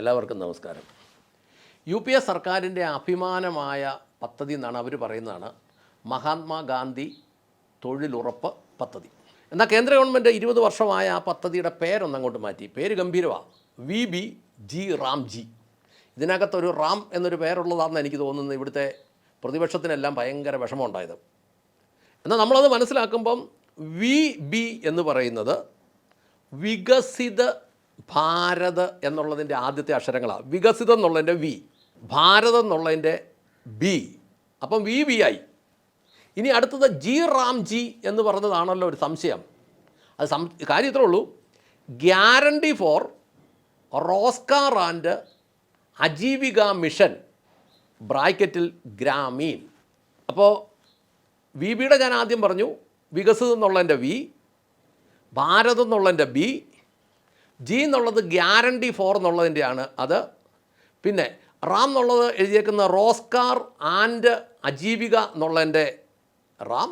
എല്ലാവർക്കും നമസ്കാരം. UPA സർക്കാരിൻ്റെ അഭിമാനമായ പദ്ധതി എന്നാണ് അവർ പറയുന്നതാണ് മഹാത്മാഗാന്ധി തൊഴിലുറപ്പ് പദ്ധതി. എന്നാൽ കേന്ദ്ര ഗവൺമെൻറ് 20 വർഷമായ ആ പദ്ധതിയുടെ പേരൊന്നങ്ങോട്ട് മാറ്റി. പേര് ഗംഭീരമാണ്, VBG റാംജി. ഇതിനകത്തൊരു റാം എന്നൊരു പേരുള്ളതാണെന്ന് എനിക്ക് തോന്നുന്നത് ഇവിടുത്തെ പ്രതിപക്ഷത്തിനെല്ലാം ഭയങ്കര വിഷമമുണ്ടായത്. എന്നാൽ നമ്മളത് മനസ്സിലാക്കുമ്പം VB എന്ന് പറയുന്നത് വികസിത ഭാരത് എന്നുള്ളതിൻ്റെ ആദ്യത്തെ അക്ഷരങ്ങളാണ്. വികസിതം എന്നുള്ളതിൻ്റെ V, ഭാരതം എന്നുള്ളതിൻ്റെ B. അപ്പം VB ആയി. ഇനി അടുത്തത് G റാംജി എന്ന് പറഞ്ഞതാണല്ലോ ഒരു സംശയം. അത് കാര്യം ഇത്രേ ഉള്ളൂ, guarantee four Rozgar and Ajeevika mission ബ്രാക്കറ്റിൽ ഗ്രാമീൺ. അപ്പോൾ VBയുടെ ഞാൻ ആദ്യം പറഞ്ഞു, വികസിതം എന്നുള്ളതിൻ്റെ V, ഭാരതം എന്നുള്ളതിൻ്റെ B, G എന്നുള്ളത് ഗ്യാരണ്ടി ഫോർ എന്നുള്ളതിൻ്റെയാണ് അത്. പിന്നെ റാം എന്നുള്ളത് എഴുതിയേക്കുന്ന റോസ്കാർ ആൻഡ് അജീവിക എന്നുള്ളതിൻ്റെ റാം.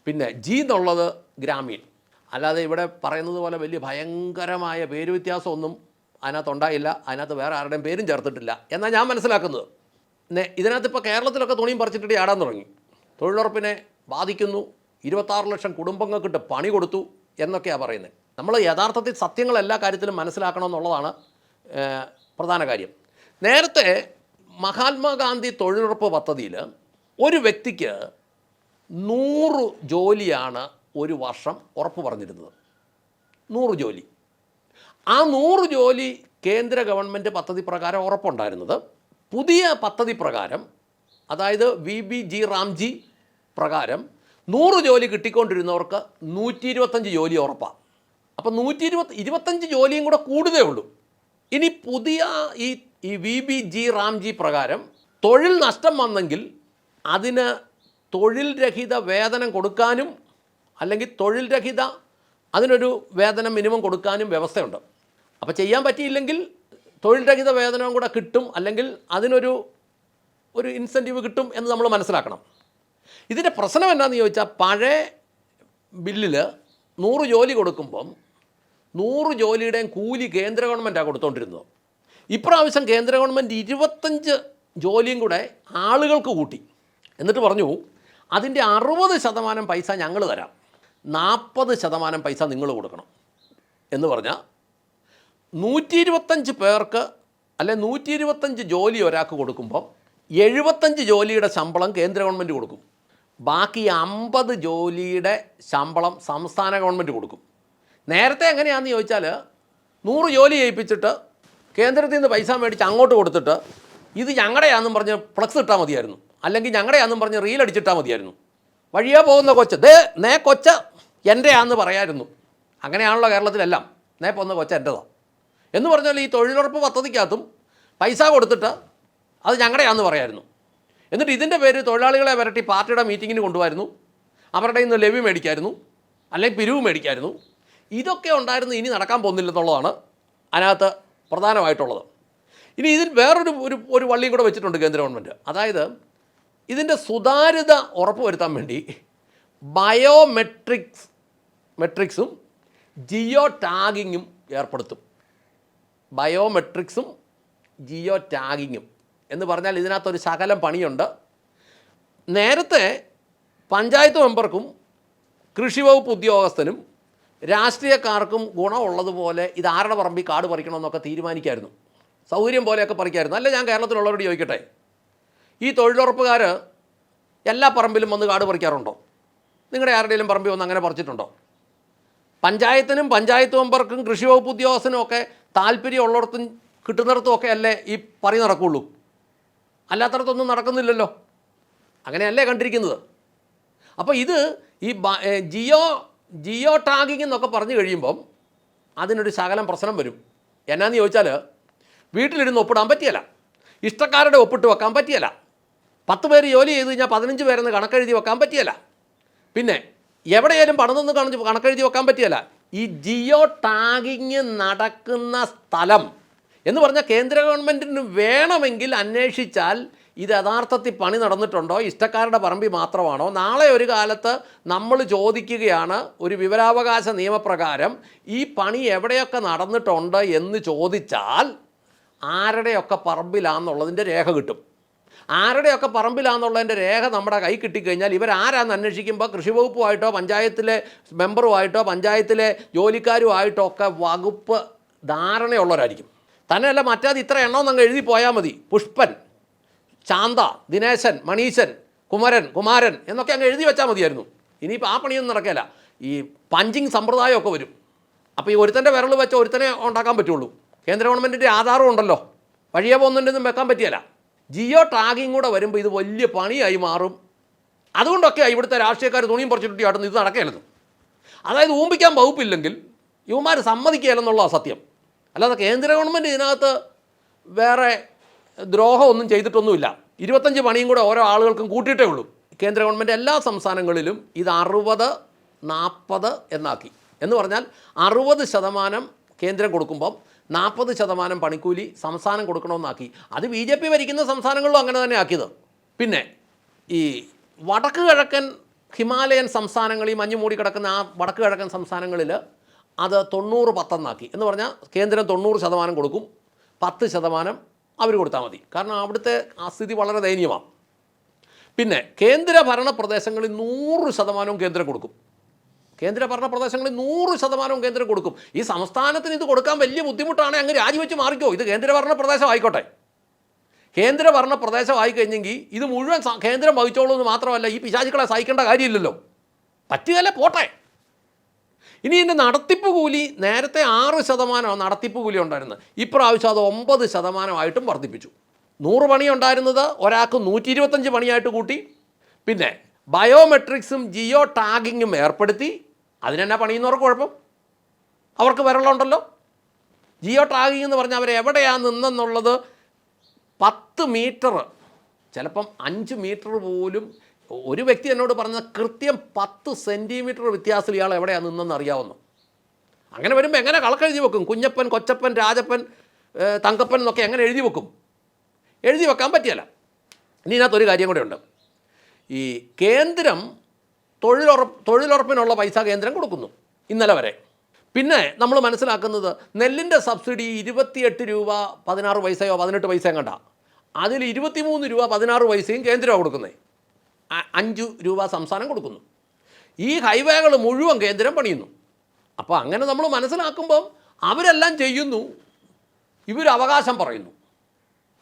പിന്നെ G എന്നുള്ളത് ഗ്രാമീൺ. അല്ലാതെ ഇവിടെ പറയുന്നത് പോലെ വലിയ ഭയങ്കരമായ പേര് വ്യത്യാസമൊന്നും അതിനകത്തുണ്ടായില്ല. അതിനകത്ത് വേറെ ആരുടെയും പേരും ചേർത്തിട്ടില്ല എന്നാണ് ഞാൻ മനസ്സിലാക്കുന്നത്. ഇതിനകത്ത് ഇപ്പോൾ കേരളത്തിലൊക്കെ തുണിയും പറിച്ചിട്ട് ആടാൻ തുടങ്ങി. തൊഴിലുറപ്പിനെ ബാധിക്കുന്നു, 26 ലക്ഷം കുടുംബങ്ങൾക്കിട്ട് പണി കൊടുത്തു എന്നൊക്കെയാണ് പറയുന്നത്. നമ്മൾ യഥാർത്ഥത്തിൽ സത്യങ്ങൾ എല്ലാ കാര്യത്തിലും മനസ്സിലാക്കണമെന്നുള്ളതാണ് പ്രധാന കാര്യം. നേരത്തെ മഹാത്മാഗാന്ധി തൊഴിലുറപ്പ് പദ്ധതിയിൽ ഒരു വ്യക്തിക്ക് 100 ജോലിയാണ് ഒരു വർഷം ഉറപ്പ് പറഞ്ഞിരുന്നത്. 100 ജോലി. ആ 100 ജോലി കേന്ദ്ര ഗവൺമെൻറ് പദ്ധതി പ്രകാരം ഉറപ്പുണ്ടായിരുന്നത്. പുതിയ പദ്ധതി പ്രകാരം, അതായത് VBG റാംജി പ്രകാരം 100 ജോലി കിട്ടിക്കൊണ്ടിരുന്നവർക്ക് 125 ജോലി ഉറപ്പാണ്. അപ്പോൾ 125 ജോലിയും കൂടെ കൂടുതലേ ഉള്ളൂ. ഇനി പുതിയ ഈ VBG റാംജി പ്രകാരം തൊഴിൽ നഷ്ടം വന്നെങ്കിൽ അതിന് തൊഴിൽ രഹിത വേതനം കൊടുക്കാനും, അല്ലെങ്കിൽ തൊഴിൽ രഹിത അതിനൊരു വേതനം മിനിമം കൊടുക്കാനും വ്യവസ്ഥയുണ്ട്. അപ്പോൾ ചെയ്യാൻ പറ്റിയില്ലെങ്കിൽ തൊഴിൽ രഹിത വേതനവും കൂടെ കിട്ടും, അല്ലെങ്കിൽ അതിനൊരു ഇൻസെൻറ്റീവ് കിട്ടും എന്ന് നമ്മൾ മനസ്സിലാക്കണം. ഇതിൻ്റെ പ്രശ്നം എന്താണെന്ന് ചോദിച്ചാൽ, പഴയ ബില്ലിൽ 100 ജോലി കൊടുക്കുമ്പം 100 ജോലിയുടെയും കൂലി കേന്ദ്ര ഗവൺമെൻറ്റാണ് കൊടുത്തുകൊണ്ടിരുന്നത്. ഇപ്രാവശ്യം കേന്ദ്ര ഗവൺമെൻറ് 25 ജോലിയും കൂടെ ആളുകൾക്ക് കൂട്ടി. എന്നിട്ട് പറഞ്ഞു, അതിൻ്റെ 60% പൈസ ഞങ്ങൾ തരാം, 40% പൈസ നിങ്ങൾ കൊടുക്കണം എന്ന് പറഞ്ഞാൽ 125 പേർക്ക് അല്ലെ 125 ജോലി ഒരാൾക്ക് കൊടുക്കുമ്പോൾ 75 ജോലിയുടെ ശമ്പളം കേന്ദ്ര ഗവൺമെൻറ് കൊടുക്കും. ബാക്കി 50 ജോലിയുടെ ശമ്പളം സംസ്ഥാന ഗവൺമെൻറ് കൊടുക്കും. നേരത്തെ എങ്ങനെയാണെന്ന് ചോദിച്ചാൽ 100 ജോലി ചെയ്യിപ്പിച്ചിട്ട് കേന്ദ്രത്തിൽ നിന്ന് പൈസ മേടിച്ച് അങ്ങോട്ട് കൊടുത്തിട്ട് ഇത് ഞങ്ങളുടെയാണെന്നും പറഞ്ഞ് ഫ്ലക്സ് ഇട്ടാൽ മതിയായിരുന്നു, അല്ലെങ്കിൽ ഞങ്ങളുടെയാണെന്നും പറഞ്ഞ് റീൽ അടിച്ചിട്ടാൽ മതിയായിരുന്നു. വഴിയേ പോകുന്ന കൊച്ച് നേ കൊച്ച് എൻ്റെയാണെന്ന് പറയായിരുന്നു. അങ്ങനെയാണല്ലോ കേരളത്തിലെല്ലാം, നേ പോകുന്ന കൊച്ച് എൻ്റെതാണ് എന്ന് പറഞ്ഞാൽ ഈ തൊഴിലുറപ്പ് പദ്ധതിക്കകത്തും പൈസ കൊടുത്തിട്ട് അത് ഞങ്ങളുടെയാണെന്ന് പറയായിരുന്നു. എന്നിട്ട് ഇതിൻ്റെ പേര് തൊഴിലാളികളെ വരട്ടി പാർട്ടിയുടെ മീറ്റിങ്ങിന് കൊണ്ടുപോയിരുന്നു, അവരുടെ ഇന്ന് ലെവി മേടിക്കായിരുന്നു, അല്ലെങ്കിൽ പിരിവ് മേടിക്കായിരുന്നു. ഇതൊക്കെ ഉണ്ടായിരുന്നു. ഇനി നടക്കാൻ പോകുന്നില്ലെന്നുള്ളതാണ് അതിനകത്ത് പ്രധാനമായിട്ടുള്ളത്. ഇനി ഇതിൽ വേറൊരു വള്ളിയും കൂടെ വെച്ചിട്ടുണ്ട് കേന്ദ്ര ഗവൺമെൻറ്. അതായത് ഇതിൻ്റെ സുതാര്യത ഉറപ്പ് വരുത്താൻ വേണ്ടി ബയോമെട്രിക്സും ജിയോ ടാഗിങ്ങും ഏർപ്പെടുത്തും. ബയോമെട്രിക്സും ജിയോ ടാഗിങ്ങും എന്ന് പറഞ്ഞാൽ ഇതിനകത്തൊരു ശകലം പണിയുണ്ട്. നേരത്തെ പഞ്ചായത്ത് മെമ്പർക്കും കൃഷി വകുപ്പ് ഉദ്യോഗസ്ഥനും രാഷ്ട്രീയക്കാർക്കും ഗുണമുള്ളതുപോലെ ഇത് ആരുടെ പറമ്പിൽ കാട് പറിക്കണമെന്നൊക്കെ തീരുമാനിക്കായിരുന്നു. സൗകര്യം പോലെയൊക്കെ പറിക്കായിരുന്നു. അല്ല, ഞാൻ കേരളത്തിലുള്ളവരോട് ചോദിക്കട്ടെ, ഈ തൊഴിലുറപ്പുകാർ എല്ലാ പറമ്പിലും വന്ന് കാട് പറിക്കാറുണ്ടോ? നിങ്ങളുടെ ആരുടെയും പറമ്പിൽ വന്ന് അങ്ങനെ പറിച്ചിട്ടുണ്ടോ? പഞ്ചായത്തിനും പഞ്ചായത്ത് മെമ്പർക്കും കൃഷി വകുപ്പ് ഉദ്യോഗസ്ഥനും ഒക്കെ താല്പര്യമുള്ളിടത്തും കിട്ടുന്നിടത്തും ഒക്കെ അല്ലേ ഈ പറി നടക്കുള്ളൂ. അല്ലാത്തടത്തൊന്നും നടക്കുന്നില്ലല്ലോ. അങ്ങനെയല്ലേ കണ്ടിരിക്കുന്നത്. അപ്പോൾ ഇത് ഈ ജിയോ ടാഗിങ് എന്നൊക്കെ പറഞ്ഞു കഴിയുമ്പം അതിനൊരു ശകലം പ്രശ്നം വരും. എന്നാന്ന് ചോദിച്ചാൽ, വീട്ടിലിരുന്ന് ഒപ്പിടാൻ പറ്റിയല്ല, ഇഷ്ടക്കാരുടെ ഒപ്പിട്ട് വെക്കാൻ പറ്റിയല്ല, 10 പേര് ജോലി ചെയ്ത് കഴിഞ്ഞാൽ 15 പേരെന്ന് കണക്കെഴുതി വെക്കാൻ പറ്റിയല്ല, പിന്നെ എവിടെയായാലും പണം നിന്ന് കണക്കെഴുതി വെക്കാൻ പറ്റിയല്ല. ഈ ജിയോ ടാഗിങ് നടക്കുന്ന സ്ഥലം എന്ന് പറഞ്ഞാൽ കേന്ദ്ര ഗവൺമെൻറ്റിന് വേണമെങ്കിൽ അന്വേഷിച്ചാൽ ഇത് യഥാർത്ഥത്തിൽ പണി നടന്നിട്ടുണ്ടോ, ഇഷ്ടക്കാരുടെ പറമ്പിൽ മാത്രമാണോ? നാളെ ഒരു കാലത്ത് നമ്മൾ ചോദിക്കുകയാണ്, ഒരു വിവരാവകാശ നിയമപ്രകാരം ഈ പണി എവിടെയൊക്കെ നടന്നിട്ടുണ്ട് എന്ന് ചോദിച്ചാൽ ആരുടെയൊക്കെ പറമ്പിലാണെന്നുള്ളതിൻ്റെ രേഖ കിട്ടും. ആരുടെയൊക്കെ പറമ്പിലാണെന്നുള്ളതിൻ്റെ രേഖ നമ്മുടെ കൈ കിട്ടിക്കഴിഞ്ഞാൽ ഇവരാരാന്ന് അന്വേഷിക്കുമ്പോൾ കൃഷി വകുപ്പുമായിട്ടോ പഞ്ചായത്തിലെ മെമ്പറുമായിട്ടോ പഞ്ചായത്തിലെ ജോലിക്കാരുമായിട്ടോ ഒക്കെ വകുപ്പ് ധാരണയുള്ളവരായിരിക്കും. തന്നെയല്ല, മറ്റേത് ഇത്ര എണ്ണമെന്നങ്ങ് എഴുതി പോയാൽ മതി. പുഷ്പൻ, ശാന്ത, ദിനേശൻ, മണീശൻ, കുമാരൻ എന്നൊക്കെ അങ്ങ് എഴുതി വെച്ചാൽ മതിയായിരുന്നു. ഇനിയിപ്പോൾ ആ പണിയൊന്നും നടക്കില്ല. ഈ പഞ്ചിങ് സമ്പ്രദായമൊക്കെ വരും. അപ്പോൾ ഈ ഒരുത്തൻ്റെ വിരൽ വെച്ച് ഒരുത്തനെ ഉണ്ടാക്കാൻ പറ്റുള്ളൂ. കേന്ദ്ര ഗവൺമെൻറ്റിൻ്റെ ആധാരം ഉണ്ടല്ലോ, വഴിയെ പോകുന്നുണ്ടെന്നും വെക്കാൻ പറ്റിയല്ല. ജിയോ ടാഗിങ് കൂടെ വരുമ്പോൾ ഇത് വലിയ പണിയായി മാറും. അതുകൊണ്ടൊക്കെയാണ് ഇവിടുത്തെ രാഷ്ട്രീയക്കാർ തുണിയും പറിച്ചിട്ട് ആട്ടുന്നത്. ഇത് നടക്കുകയല്ലെന്ന്. അതായത് ഊമ്പിക്കാൻ വകുപ്പില്ലെങ്കിൽ ഇവന്മാർ സമ്മതിക്കുകയല്ലെന്നുള്ള സത്യം. അല്ലാതെ കേന്ദ്ര ഗവൺമെൻറ് ഇതിനകത്ത് വേറെ ദ്രോഹമൊന്നും ചെയ്തിട്ടൊന്നുമില്ല. 25 പണിയും കൂടെ ഓരോ ആളുകൾക്കും കൂട്ടിയിട്ടേ ഉള്ളൂ. കേന്ദ്ര ഗവൺമെൻറ് എല്ലാ സംസ്ഥാനങ്ങളിലും ഇത് 60-40 എന്നാക്കി. എന്ന് പറഞ്ഞാൽ 60% കേന്ദ്രം കൊടുക്കുമ്പം 40% പണിക്കൂലി സംസ്ഥാനം കൊടുക്കണമെന്നാക്കി. അത് BJP ഭരിക്കുന്ന സംസ്ഥാനങ്ങളിലും അങ്ങനെ തന്നെ ആക്കിയത്. പിന്നെ ഈ വടക്ക് കിഴക്കൻ ഹിമാലയൻ സംസ്ഥാനങ്ങൾ, ഈ മഞ്ഞ് മൂടി കിടക്കുന്ന ആ വടക്ക് കിഴക്കൻ സംസ്ഥാനങ്ങളിൽ അത് 90-10 എന്നാക്കി. എന്ന് പറഞ്ഞാൽ കേന്ദ്രം 90% കൊടുക്കും, 10% അവർ കൊടുത്താൽ മതി. കാരണം അവിടുത്തെ ആ സ്ഥിതി വളരെ ദയനീയമാണ്. പിന്നെ കേന്ദ്രഭരണ പ്രദേശങ്ങളിൽ 100% കേന്ദ്രം കൊടുക്കും. കേന്ദ്രഭരണ പ്രദേശങ്ങളിൽ 100% കേന്ദ്രം കൊടുക്കും. ഈ സംസ്ഥാനത്തിന് ഇത് കൊടുക്കാൻ വലിയ ബുദ്ധിമുട്ടാണ്, അങ്ങ് രാജിവെച്ച് മാറിക്കോ. ഇത് കേന്ദ്രഭരണ പ്രദേശം ആയിക്കോട്ടെ. കേന്ദ്രഭരണ പ്രദേശം ആയിക്കഴിഞ്ഞെങ്കിൽ ഇത് മുഴുവൻ കേന്ദ്രം വഹിച്ചോളൂ എന്ന് മാത്രമല്ല, ഈ പിശാചുക്കളെ സഹിക്കേണ്ട കാര്യമില്ലല്ലോ. പറ്റുകയല്ലേ, പോട്ടെ. ഇനി ഇതിൻ്റെ നടത്തിപ്പ് കൂലി നേരത്തെ 6% നടത്തിപ്പ് കൂലി ഉണ്ടായിരുന്നത്. ഇപ്രാവശ്യം അത് 9% വർദ്ധിപ്പിച്ചു. 100 പണി ഉണ്ടായിരുന്നത് ഒരാൾക്ക് 125 പണിയായിട്ട് കൂട്ടി. പിന്നെ ബയോമെട്രിക്സും ജിയോ ടാഗിങ്ങും ഏർപ്പെടുത്തി. അതിനെന്നാ പണിയുന്നവർക്ക് കുഴപ്പം? അവർക്ക് വിരളുണ്ടല്ലോ. ജിയോ ടാഗിങ് എന്ന് പറഞ്ഞാൽ അവരെവിടെയാണ് നിന്നെന്നുള്ളത് 10 മീറ്റർ, ചിലപ്പം 5 മീറ്റർ പോലും. ഒരു വ്യക്തി എന്നോട് പറഞ്ഞത് കൃത്യം 10 സെൻറ്റിമീറ്റർ വ്യത്യാസത്തിൽ ഇയാൾ എവിടെയാണ് നിന്നെന്ന് അറിയാവുന്നു. അങ്ങനെ വരുമ്പോൾ എങ്ങനെ കണക്കെഴുതി വെക്കും? കുഞ്ഞപ്പൻ, കൊച്ചപ്പൻ, രാജപ്പൻ, തങ്കപ്പൻ എന്നൊക്കെ എങ്ങനെ എഴുതി വെക്കും? എഴുതി വെക്കാൻ പറ്റിയല്ല. ഇനി ഇതിനകത്തൊരു കാര്യം കൂടെ ഉണ്ട്. ഈ കേന്ദ്രം തൊഴിലുറപ്പിനുള്ള പൈസ കേന്ദ്രം കൊടുക്കുന്നു ഇന്നലെ വരെ. പിന്നെ നമ്മൾ മനസ്സിലാക്കുന്നത് നെല്ലിൻ്റെ സബ്സിഡി 28 രൂപ 16 പൈസയോ 18 പൈസയോ കണ്ട, അതിൽ 23 രൂപ 16 പൈസയും കേന്ദ്രമാണ് കൊടുക്കുന്നത്. 5 രൂപ സംസ്ഥാനം കൊടുക്കുന്നു. ഈ ഹൈവേകൾ മുഴുവൻ കേന്ദ്രം പണിയുന്നു. അപ്പോൾ അങ്ങനെ നമ്മൾ മനസ്സിലാക്കുമ്പം അവരെല്ലാം ചെയ്യുന്നു, ഇവർ അവകാശം പറയുന്നു.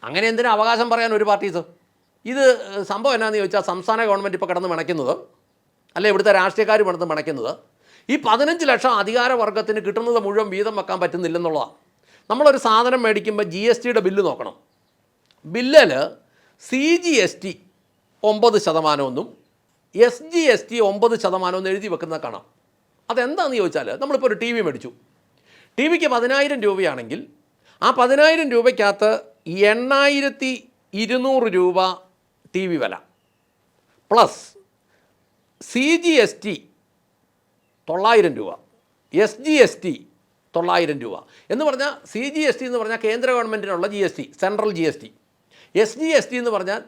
അങ്ങനെ എന്തിനാ അവകാശം പറയാൻ ഒരു പാർട്ടീസ്? ഇത് സംഭവം എന്നാന്ന് ചോദിച്ചാൽ, സംസ്ഥാന ഗവൺമെൻറ് ഇപ്പോൾ കിടന്ന് മണയ്ക്കുന്നത്, അല്ലെ ഇവിടുത്തെ രാഷ്ട്രീയക്കാർ കിടന്ന് മണയ്ക്കുന്നത്, ഈ 15 ലക്ഷം അധികാരവർഗത്തിന് കിട്ടുന്നത് മുഴുവൻ വീതം വെക്കാൻ പറ്റുന്നില്ലെന്നുള്ളതാണ്. നമ്മളൊരു സാധനം മേടിക്കുമ്പോൾ GSTയുടെ ബില്ല് നോക്കണം. ബില്ലിൽ CGST 9% SGST 9% എഴുതി വെക്കുന്നത് കാണാം. അതെന്താണെന്ന് ചോദിച്ചാൽ, നമ്മളിപ്പോൾ ഒരു TV മേടിച്ചു. TVക്ക് 10,000 രൂപയാണെങ്കിൽ ആ 10,000 രൂപയ്ക്കകത്ത് 8,200 രൂപ TV വില പ്ലസ് CGST 900 രൂപ, SGST 900 രൂപ എന്ന് പറഞ്ഞാൽ, CGST എന്ന് പറഞ്ഞാൽ കേന്ദ്ര ഗവൺമെൻറ്റിനുള്ള GST, സെൻട്രൽ GST. SGST എന്ന് പറഞ്ഞാൽ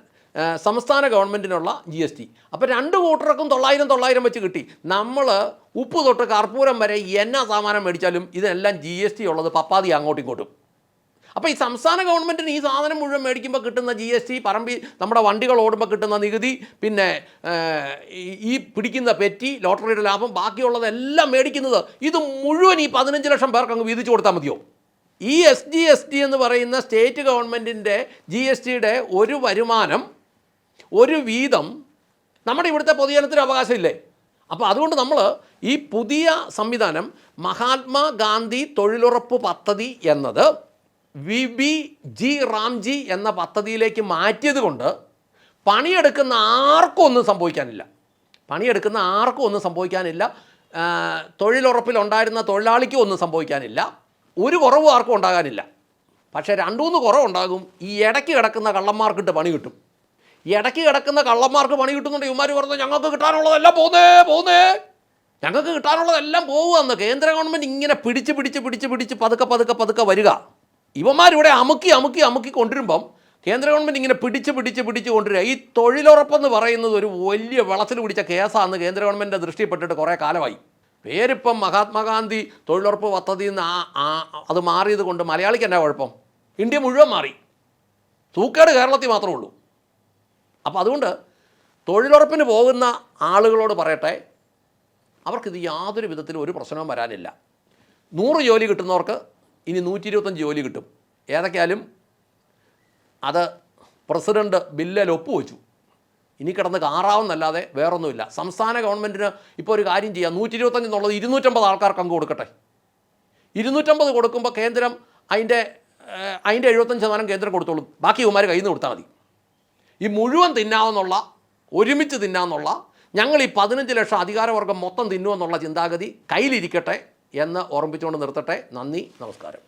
സംസ്ഥാന ഗവൺമെൻറ്റിനുള്ള GST. അപ്പോൾ 2 കൂട്ടർക്കും 900 വെച്ച് കിട്ടി. നമ്മൾ ഉപ്പ് തൊട്ട് കർപ്പൂരം വരെ എന്നാ സാമാനം മേടിച്ചാലും ഇതിനെല്ലാം GST ഉള്ളത് പപ്പാതി അങ്ങോട്ടും ഇങ്ങോട്ടും. അപ്പോൾ ഈ സംസ്ഥാന ഗവൺമെൻറ്റിന് ഈ സാധനം മുഴുവൻ മേടിക്കുമ്പോൾ കിട്ടുന്ന GST, നമ്മുടെ വണ്ടികൾ ഓടുമ്പോൾ കിട്ടുന്ന നികുതി, പിന്നെ ഈ പിടിക്കുന്ന പെറ്റി, ലോട്ടറിയുടെ ലാഭം, ബാക്കിയുള്ളതെല്ലാം മേടിക്കുന്നത് ഇത് മുഴുവൻ ഈ 15 ലക്ഷം പേർക്ക് അങ്ങ് വീതിച്ചു കൊടുത്താൽ മതിയോ? ഈ SGST എന്ന് പറയുന്ന സ്റ്റേറ്റ് ഗവൺമെൻറ്റിൻ്റെ GSTയുടെ ഒരു വരുമാനം, ഒരു വീതം നമ്മുടെ ഇവിടുത്തെ പൊതുജനത്തിന് അവകാശമില്ലേ? അപ്പോൾ അതുകൊണ്ട് നമ്മൾ ഈ പുതിയ സംവിധാനം മഹാത്മാഗാന്ധി തൊഴിലുറപ്പ് പദ്ധതി എന്നത് VBG റാംജി എന്ന പദ്ധതിയിലേക്ക് മാറ്റിയത് കൊണ്ട് പണിയെടുക്കുന്ന ആർക്കും ഒന്നും സംഭവിക്കാനില്ല. തൊഴിലുറപ്പിലുണ്ടായിരുന്ന തൊഴിലാളിക്കും ഒന്നും സംഭവിക്കാനില്ല. ഒരു കുറവും ആർക്കും ഉണ്ടാകാനില്ല. പക്ഷേ 2-3 കുറവുണ്ടാകും. ഈ ഇടയ്ക്ക് കിടക്കുന്ന കള്ളന്മാർക്കിട്ട് പണി കിട്ടും. ഇടയ്ക്ക് കിടക്കുന്ന കള്ളന്മാർക്ക് പണി കിട്ടുന്നുണ്ട്. ഇവന്മാർ പറഞ്ഞു ഞങ്ങൾക്ക് കിട്ടാനുള്ളതെല്ലാം പോകുമെന്ന്. കേന്ദ്ര ഗവൺമെൻറ് ഇങ്ങനെ പിടിച്ച് പതുക്കെ വരിക. ഇവന്മാരിവിടെ അമുക്കി കൊണ്ടുവരുമ്പം കേന്ദ്ര ഗവൺമെൻറ് ഇങ്ങനെ പിടിച്ച് കൊണ്ടുവരിക. ഈ തൊഴിലുറപ്പെന്ന് പറയുന്നത് ഒരു വലിയ വെളച്ചിൽ പിടിച്ച കേസാണെന്ന് കേന്ദ്ര ഗവൺമെൻറ്റിൻ്റെ ദൃഷ്ടിപ്പെട്ടിട്ട് കുറേ കാലമായി. പേരിപ്പം മഹാത്മാഗാന്ധി തൊഴിലുറപ്പ് പദ്ധതിയിൽ നിന്ന് അത് മാറിയത് കൊണ്ട് മലയാളിക്ക് എന്നാ കുഴപ്പം? ഇന്ത്യ മുഴുവൻ മാറി. സൂക്കേട് കേരളത്തിൽ മാത്രമേ ഉള്ളൂ. അപ്പോൾ അതുകൊണ്ട് തൊഴിലുറപ്പിന് പോകുന്ന ആളുകളോട് പറയട്ടെ, അവർക്കിത് യാതൊരു വിധത്തിലും ഒരു പ്രശ്നവും വരാനില്ല. 100 ജോലി കിട്ടുന്നവർക്ക് ഇനി 125 ജോലി കിട്ടും. ഏതൊക്കെയാലും അത് പ്രസിഡന്റ് ബില്ലിൽ ഒപ്പുവെച്ചു. ഇനി കിടന്ന് കാറാവുന്നല്ലാതെ വേറൊന്നുമില്ല. സംസ്ഥാന ഗവൺമെൻറ്റിന് ഇപ്പോൾ ഒരു കാര്യം ചെയ്യാം, 125 എന്നുള്ളത് 250 ആൾക്കാർക്ക് അങ്ങ് കൊടുക്കട്ടെ. 250 കൊടുക്കുമ്പോൾ കേന്ദ്രം അതിൻ്റെ 75% കേന്ദ്രം കൊടുത്തോളും. ബാക്കി ഇവന്മാർ കയ്യിൽ നിന്ന് കൊടുത്താൽ മതി. ഈ മുഴുവൻ തിന്നാമെന്നുള്ള, ഒരുമിച്ച് തിന്നാമെന്നുള്ള, ഞങ്ങൾ ഈ 15 ലക്ഷം അധികാരവർഗം മൊത്തം തിന്നുമെന്നുള്ള ചിന്താഗതി കയ്യിലിരിക്കട്ടെ എന്ന് ഓർമ്മിച്ചുകൊണ്ട് നിർത്തട്ടെ. നന്ദി, നമസ്കാരം.